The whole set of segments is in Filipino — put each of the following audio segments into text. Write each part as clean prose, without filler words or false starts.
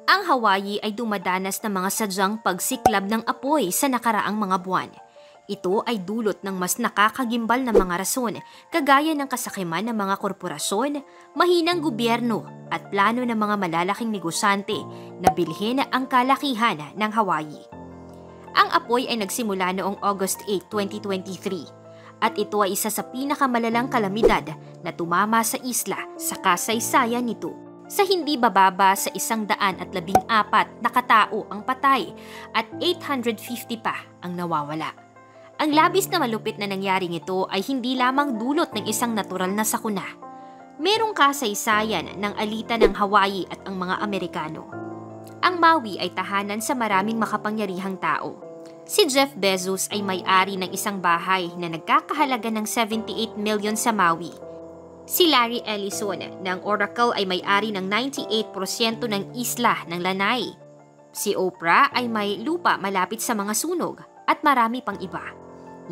Ang Hawaii ay dumadanas ng mga sadyang pagsiklab ng apoy sa nakaraang mga buwan. Ito ay dulot ng mas nakakagimbal na mga rason, kagaya ng kasakiman ng mga korporasyon, mahinang gobyerno at plano ng mga malalaking negosyante na bilhin ang kalakihan ng Hawaii. Ang apoy ay nagsimula noong August 8, 2023 at ito ay isa sa pinakamalalang kalamidad na tumama sa isla sa kasaysayan nito. Sa hindi bababa sa 114 na katao ang patay at 850 pa ang nawawala. Ang labis na malupit na nangyaring ito ay hindi lamang dulot ng isang natural na sakuna. Merong kasaysayan ng alitan ng Hawaii at ang mga Amerikano. Ang Maui ay tahanan sa maraming makapangyarihang tao. Si Jeff Bezos ay may-ari ng isang bahay na nagkakahalaga ng 78 million sa Maui. Si Larry Ellison ng Oracle ay may-ari ng 98% ng isla ng Lanai. Si Oprah ay may lupa malapit sa mga sunog at marami pang iba.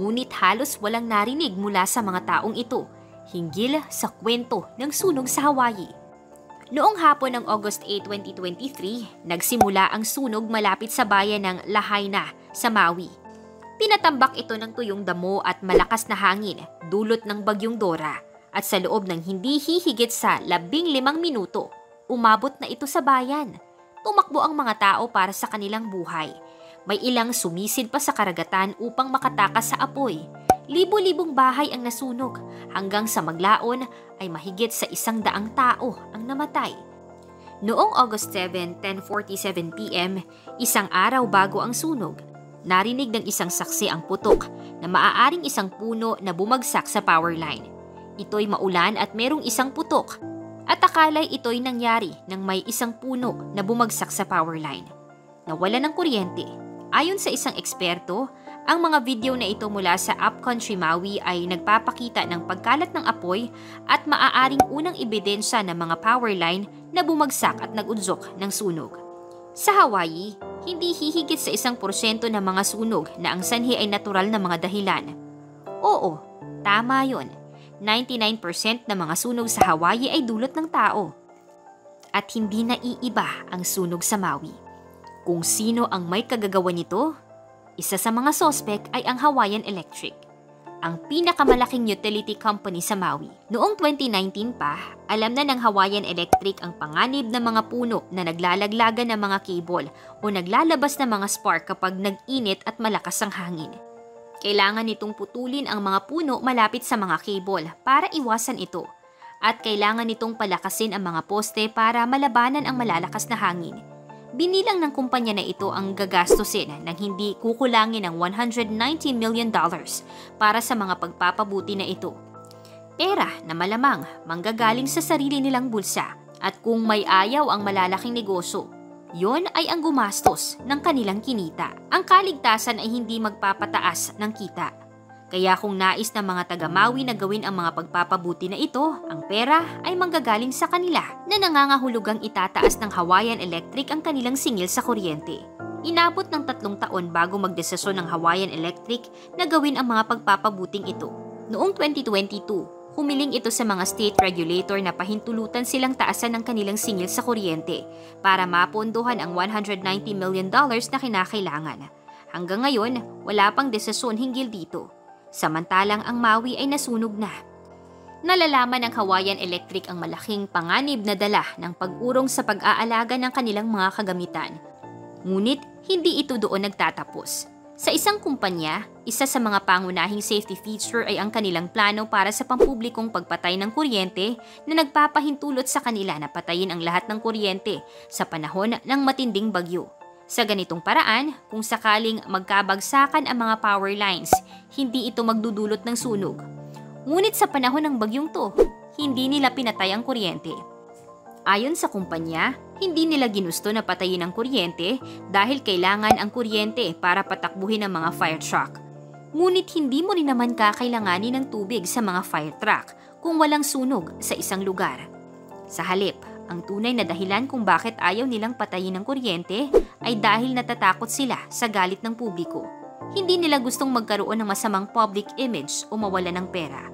Ngunit halos walang narinig mula sa mga taong ito hinggil sa kwento ng sunog sa Hawaii. Noong hapon ng August 8, 2023, nagsimula ang sunog malapit sa bayan ng Lahaina sa Maui. Tinatambak ito ng tuyong damo at malakas na hangin dulot ng bagyong Dora at sa loob ng hindi hihigit sa 15 minuto, umabot na ito sa bayan. Tumakbo ang mga tao para sa kanilang buhay. May ilang sumisid pa sa karagatan upang makatakas sa apoy. Libo-libong bahay ang nasunog hanggang sa maglaon ay mahigit sa 100 tao ang namatay. Noong August 7, 10:47 p.m., isang araw bago ang sunog, narinig ng isang saksi ang putok na maaaring isang puno na bumagsak sa power line. Ito'y maulan at merong isang putok at akalay ito'y nangyari nang may isang puno na bumagsak sa power line. Nawala ng kuryente. Ayon sa isang eksperto, ang mga video na ito mula sa Upcountry Maui ay nagpapakita ng pagkalat ng apoy at maaaring unang ebidensya ng mga power line na bumagsak at nag-udyok ng sunog. Sa Hawaii, hindi hihigit sa 1% ng mga sunog na ang sanhi ay natural na mga dahilan. Oo, tama yon. 99% ng mga sunog sa Hawaii ay dulot ng tao. At hindi naiiba ang sunog sa Maui. Kung sino ang may kagagawa nito, isa sa mga sospek ay ang Hawaiian Electric, ang pinakamalaking utility company sa Maui. Noong 2019 pa, alam na ng Hawaiian Electric ang panganib ng mga puno na naglalaglagan ng mga cable o naglalabas ng mga spark kapag nag-init at malakas ang hangin. Kailangan nitong putulin ang mga puno malapit sa mga cable para iwasan ito at kailangan nitong palakasin ang mga poste para malabanan ang malalakas na hangin. Binilang ng kumpanya na ito ang gagastusin ng hindi kukulangin ng $190 million para sa mga pagpapabuti na ito. Pera na malamang manggagaling sa sarili nilang bulsa at kung may ayaw ang malalaking negosyo, yon ay ang gumastos ng kanilang kinita. Ang kaligtasan ay hindi magpapataas ng kita. Kaya kung nais ng mga taga-Maui na gawin ang mga pagpapabuti na ito, ang pera ay manggagaling sa kanila na nangangahulugang itataas ng Hawaiian Electric ang kanilang singil sa kuryente. Inabot ng 3 taon bago magdesisyon ng Hawaiian Electric na gawin ang mga pagpapabuting ito. Noong 2022, humiling ito sa mga state regulator na pahintulutan silang taasan ng kanilang singil sa kuryente para mapondohan ang $190 million na kinakailangan. Hanggang ngayon, wala pang desisyon hinggil dito. Samantalang ang Maui ay nasunog na. Nalalaman ng Hawaiian Electric ang malaking panganib na dala ng pag-urong sa pag-aalaga ng kanilang mga kagamitan. Ngunit hindi ito doon nagtatapos. Sa isang kumpanya, isa sa mga pangunahing safety feature ay ang kanilang plano para sa pampublikong pagpatay ng kuryente na nagpapahintulot sa kanila na patayin ang lahat ng kuryente sa panahon ng matinding bagyo. Sa ganitong paraan, kung sakaling magkabagsakan ang mga power lines, hindi ito magdudulot ng sunog. Ngunit sa panahon ng bagyong to, hindi nila pinatay ang kuryente. Ayon sa kumpanya, hindi nila ginusto na patayin ang kuryente dahil kailangan ang kuryente para patakbuhin ang mga fire truck. Ngunit hindi mo rin naman kakailanganin ng tubig sa mga fire truck kung walang sunog sa isang lugar. Sa halip, ang tunay na dahilan kung bakit ayaw nilang patayin ang kuryente ay dahil natatakot sila sa galit ng publiko. Hindi nila gustong magkaroon ng masamang public image o mawala ng pera.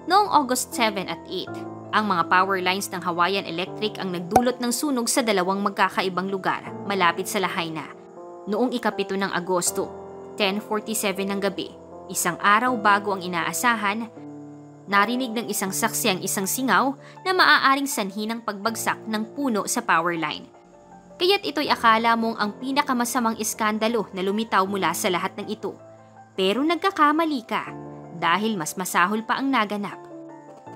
Noong August 7 at 8, Ang mga power lines ng Hawaiian Electric ang nagdulot ng sunog sa dalawang magkakaibang lugar malapit sa Lahaina. Noong ika-7 ng Agosto, 10:47 ng gabi, isang araw bago ang inaasahan, narinig ng isang saksi ang isang singaw na maaaring sanhi ng pagbagsak ng puno sa power line. Kaya't ito'y akala mong ang pinakamasamang iskandalo na lumitaw mula sa lahat ng ito. Pero nagkakamali ka dahil mas masahol pa ang naganap.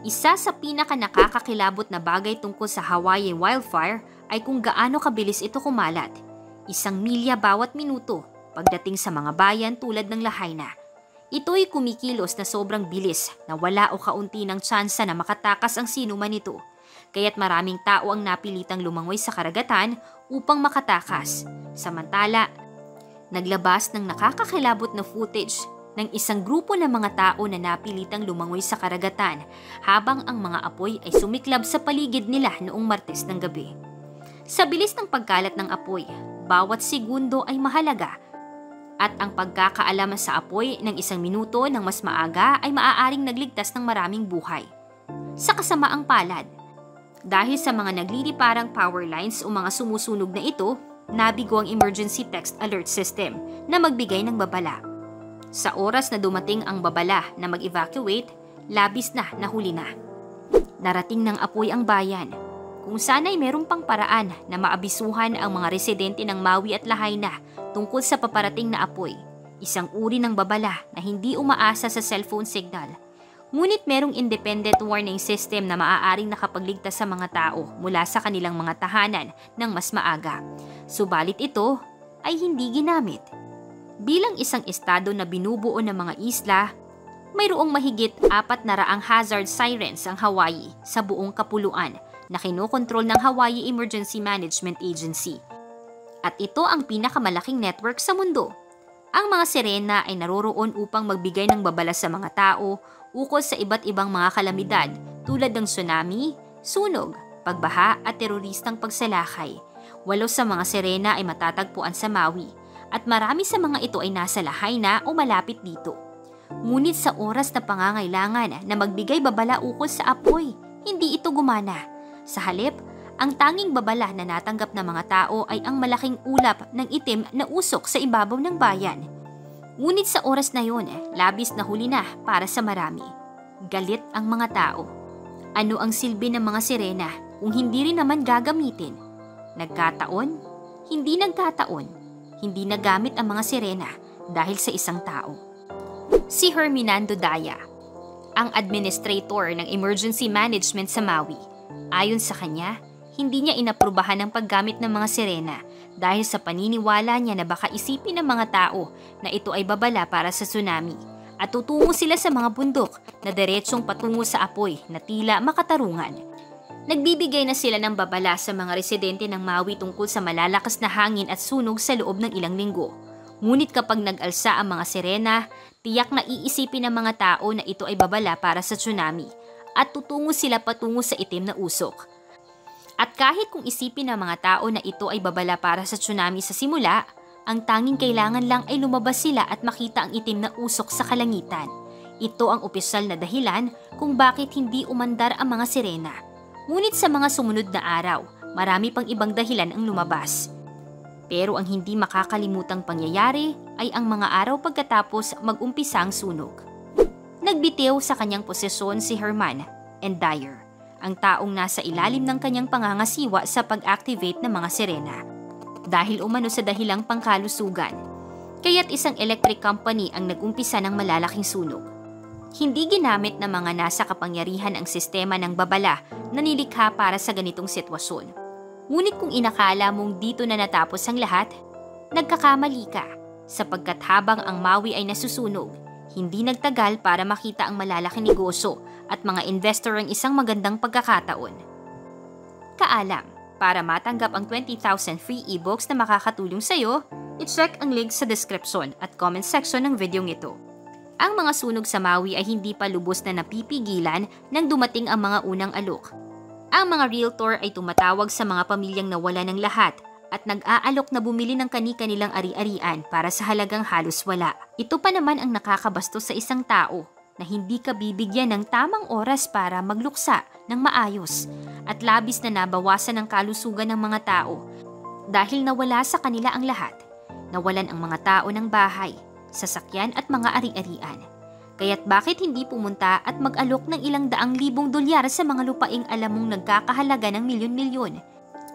Isa sa pinaka-nakakakilabot na bagay tungkol sa Hawaiian wildfire ay kung gaano kabilis ito kumalat. 1 milya bawat minuto pagdating sa mga bayan tulad ng Lahaina. Ito'y kumikilos na sobrang bilis na wala o kaunti ng tsansa na makatakas ang sinuman nito. Kaya't maraming tao ang napilitang lumangoy sa karagatan upang makatakas. Samantala, naglabas ng nakakakilabot na footage ng isang grupo ng mga tao na napilitang lumangoy sa karagatan habang ang mga apoy ay sumiklab sa paligid nila noong Martes ng gabi. Sa bilis ng pagkalat ng apoy, bawat segundo ay mahalaga at ang pagkakaalaman sa apoy ng 1 minuto ng mas maaga ay maaaring nagligtas ng maraming buhay. Sa kasamaang palad, dahil sa mga nagliliparang power lines o mga sumusunog na ito, nabigo ang emergency text alert system na magbigay ng babala. Sa oras na dumating ang babala na mag-evacuate, labis na nahuli na. Narating ng apoy ang bayan, kung sana'y merong pang paraan na maabisuhan ang mga residente ng Maui at Lahaina tungkol sa paparating na apoy, isang uri ng babala na hindi umaasa sa cellphone signal. Ngunit merong independent warning system na maaaring nakapagligtas sa mga tao mula sa kanilang mga tahanan ng mas maaga. Subalit ito ay hindi ginamit. Bilang isang estado na binubuo ng mga isla, mayroong mahigit 400 hazard sirens ang Hawaii sa buong kapuluan na kinokontrol ng Hawaii Emergency Management Agency. At ito ang pinakamalaking network sa mundo. Ang mga sirena ay naroroon upang magbigay ng babala sa mga tao ukol sa iba't ibang mga kalamidad tulad ng tsunami, sunog, pagbaha at teroristang pagsalakay. 8 sa mga sirena ay matatagpuan sa Maui at marami sa mga ito ay nasa Lahaina o malapit dito. Ngunit sa oras na pangangailangan na magbigay babala ukol sa apoy, hindi ito gumana. Sa halip, ang tanging babala na natanggap ng mga tao ay ang malaking ulap ng itim na usok sa ibabaw ng bayan. Ngunit sa oras na yun, labis na huli na para sa marami. Galit ang mga tao. Ano ang silbi ng mga sirena kung hindi rin naman gagamitin? Nagkataon? Hindi nagkataon. Hindi nagamit ang mga sirena dahil sa isang tao. Si Herminando Daya, ang administrator ng emergency management sa Maui. Ayon sa kanya, hindi niya inaprubahan ang paggamit ng mga sirena dahil sa paniniwala niya na baka isipin ng mga tao na ito ay babala para sa tsunami at tutungo sila sa mga bundok na diretsong patungo sa apoy na tila makatarungan. Nagbibigay na sila ng babala sa mga residente ng Maui tungkol sa malalakas na hangin at sunog sa loob ng ilang linggo. Ngunit kapag nag-alsa ang mga sirena, tiyak na iisipin ng mga tao na ito ay babala para sa tsunami at tutungo sila patungo sa itim na usok. At kahit kung isipin ng mga tao na ito ay babala para sa tsunami sa simula, ang tanging kailangan lang ay lumabas sila at makita ang itim na usok sa kalangitan. Ito ang opisyal na dahilan kung bakit hindi umandar ang mga sirena. Ngunit sa mga sumunod na araw, marami pang ibang dahilan ang lumabas. Pero ang hindi makakalimutang pangyayari ay ang mga araw pagkatapos mag-umpisa ang sunog. Nagbitiw sa kanyang posisyon si Herman and Dyer, ang taong nasa ilalim ng kanyang pangangasiwa sa pag-activate ng mga sirena. Dahil umano sa dahilang pangkalusugan, kaya't isang electric company ang nag-umpisa ng malalaking sunog. Hindi ginamit ng mga nasa kapangyarihan ang sistema ng babala na nilikha para sa ganitong sitwasyon. Ngunit kung inakala mong dito na natapos ang lahat, nagkakamali ka sapagkat habang ang Maui ay nasusunog, hindi nagtagal para makita ang malalaking negosyo at mga investor ang isang magandang pagkakataon. Kaalam, para matanggap ang 20,000 free ebooks na makakatulong sa iyo, i-check ang link sa description at comment section ng video ito. Ang mga sunog sa Maui ay hindi pa lubos na napipigilan nang dumating ang mga unang alok. Ang mga realtor ay tumatawag sa mga pamilyang nawala ng lahat at nag-aalok na bumili ng kani-kanilang ari-arian para sa halagang halos wala. Ito pa naman ang nakakabastos sa isang tao na hindi ka bibigyan ng tamang oras para magluksa ng maayos at labis na nabawasan ang kalusugan ng mga tao dahil nawala sa kanila ang lahat. Nawalan ang mga tao ng bahay, sasakyan at mga ari-arian. Kaya't bakit hindi pumunta at mag-alok ng ilang daang libong dolyar sa mga lupaing alam mong nagkakahalaga ng milyon-milyon?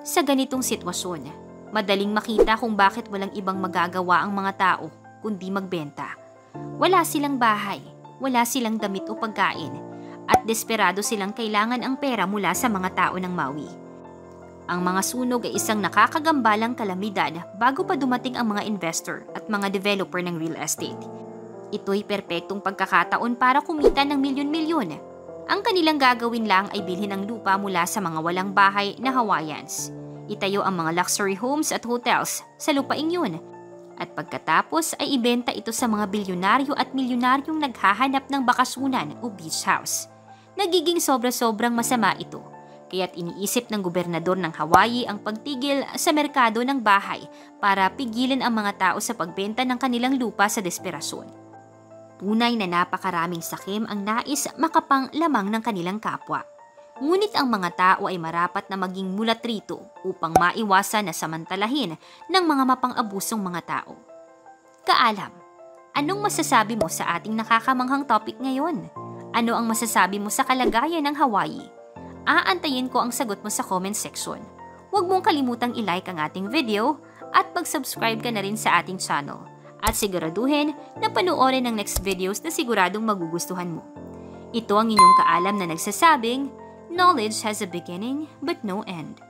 Sa ganitong sitwasyon, madaling makita kung bakit walang ibang magagawa ang mga tao kundi magbenta. Wala silang bahay, wala silang damit o pagkain, at desperado silang kailangan ang pera mula sa mga tao ng Maui. Ang mga sunog ay isang nakakagambalang kalamidad bago pa dumating ang mga investor at mga developer ng real estate. Ito'y perpektong pagkakataon para kumita ng milyon-milyon. Ang kanilang gagawin lang ay bilhin ang lupa mula sa mga walang bahay na Hawaiians. Itayo ang mga luxury homes at hotels sa lupaing yun. At pagkatapos ay ibenta ito sa mga bilyonaryo at milyonaryong naghahanap ng bakasunan o beach house. Nagiging sobra-sobrang masama ito, kaya't iniisip ng gobernador ng Hawaii ang pagtigil sa merkado ng bahay para pigilan ang mga tao sa pagbenta ng kanilang lupa sa desperasyon. Tunay na napakaraming sakim ang nais makapanglamang ng kanilang kapwa. Ngunit ang mga tao ay marapat na maging mulat rito upang maiwasan na samantalahin ng mga mapang-abusong mga tao. Kaalam, anong masasabi mo sa ating nakakamanghang topic ngayon? Ano ang masasabi mo sa kalagayan ng Hawaii? Aantayin ko ang sagot mo sa comment section. Huwag mong kalimutang i-like ang ating video at mag-subscribe ka na rin sa ating channel. At siguraduhin na panoorin ang next videos na siguradong magugustuhan mo. Ito ang inyong kaalam na nagsasabing, knowledge has a beginning but no end.